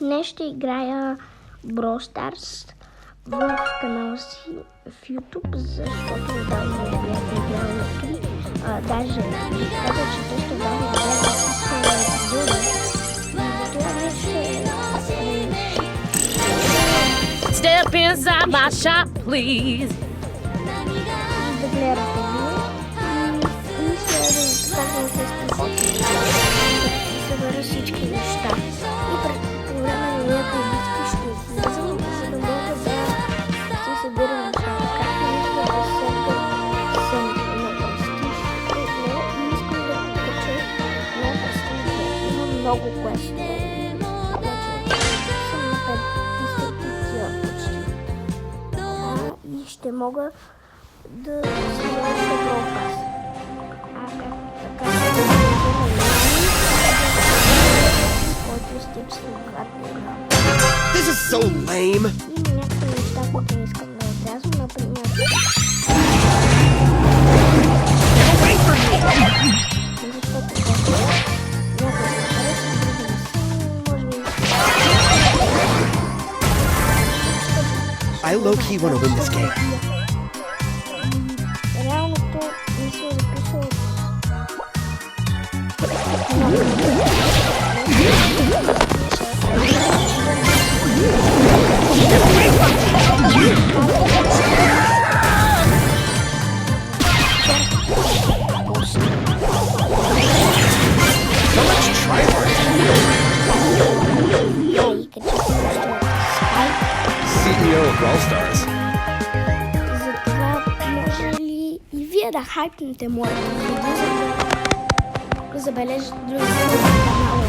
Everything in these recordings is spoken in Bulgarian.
Днес ще играя Brawl Stars в канала си в YouTube, защото отдавна не бях играл на 3. Даже ви казах, че те ще дава да искаме епизоди. Затова вече Step inside my shop, please. да гледате вие. Мисля да ви показвам с списък. Събера всички неща. И по време на някои битки ще излизам, за да мога да си събирам нещата. Както виждате, сега съм на престиж 1 и искам да покача на престиж 2. Имам много квестове. Съм на 50 почти. И ще мога да си навърша Brawl Pass. Така ще да This is so lame. Има някакви неща, които не искам да отрязвам, например. Защото някои се харесват, други не са, може би... I low-key want to win this game. Реалното не се записва CEO of Brawl Stars. Затова може ли и вие да хайпнете моето видео, за да забележите други хора на канала?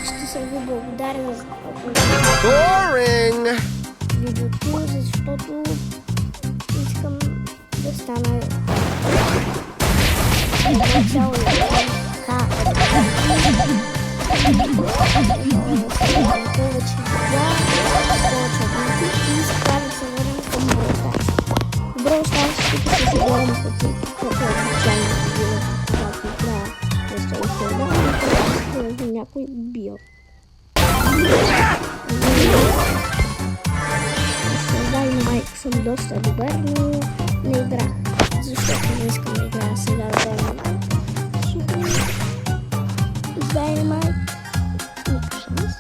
Ще съм ви благодарен за Boring. видеото, защото искам да стана цяло повече видеа, повече обмити и сега да се върнем към Brawl Stars. В Brawl Stars ще се съберем пъти, като обичайно видео, когато играя весело сърда, и някой бил. Сега и майка съм доста добър, но не играх, защото не искам да играя сега с Dynamite. С Dynamite никакъв шанс.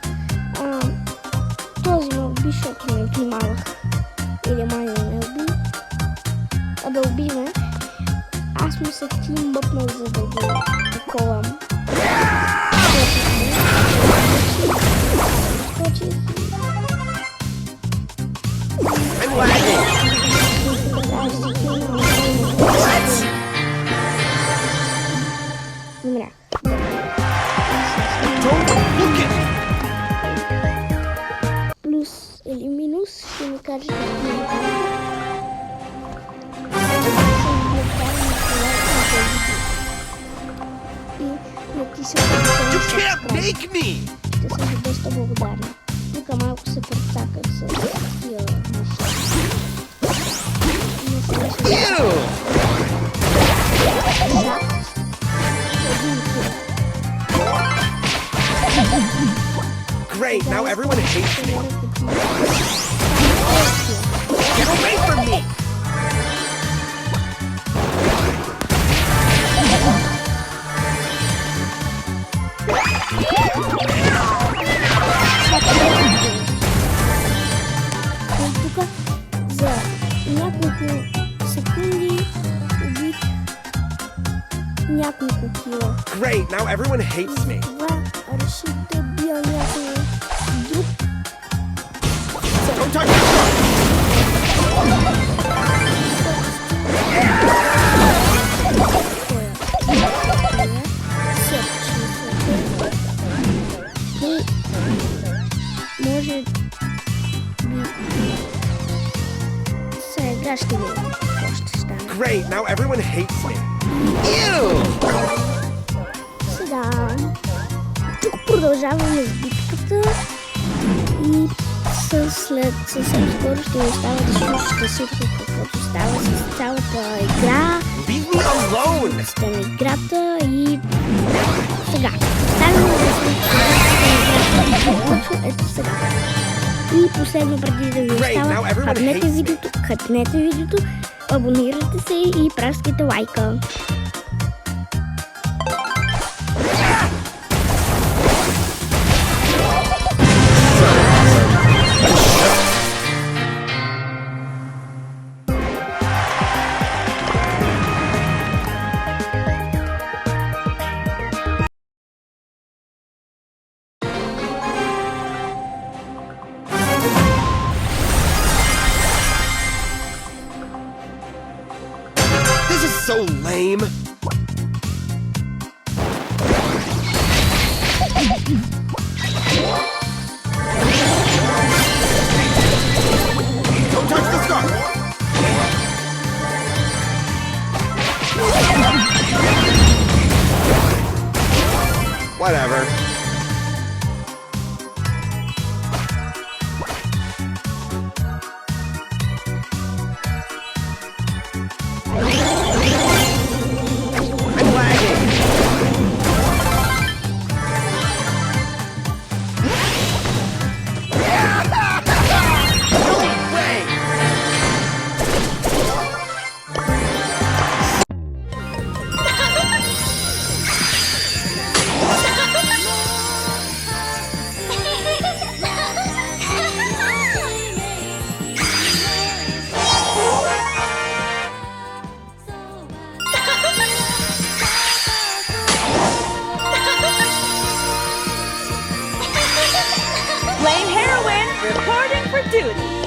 Този ме уби, защото не внимавах. Или май не ме уби. А да уби ме, аз му се тимбъпнах, за да го таковам. Скочих. I'm lagging. Умрях. Don't look at me. Плюс или минус, ще ми кажете в коментарите. И натисам You can't make me. ще съм ви доста благодарна. Тук малко се прецаках с тия неща. Ew. Great. Now everyone hates me. Get away from me. Тук за няколко секунди убих няколко кила. Great. Now everyone hates me. Това реших да бия някой друг. Don't touch me. Може би сега ще видим какво ще стане. Great. Now everyone hates me. Ew. Сега тук продължаваме с битката и след съвсем скоро ще ви остава да слушате всичко каквото става с цялата игра. Leave me alone. Сте на играта и сега. Оставим да се И последно преди да ви Great, now остава, everyone хапнете видеото, абонирайте се и пращайте лайка. This is so lame. Don't touch the scarf. Whatever. I'm lagging. No way. Flame Heroine reporting for duty.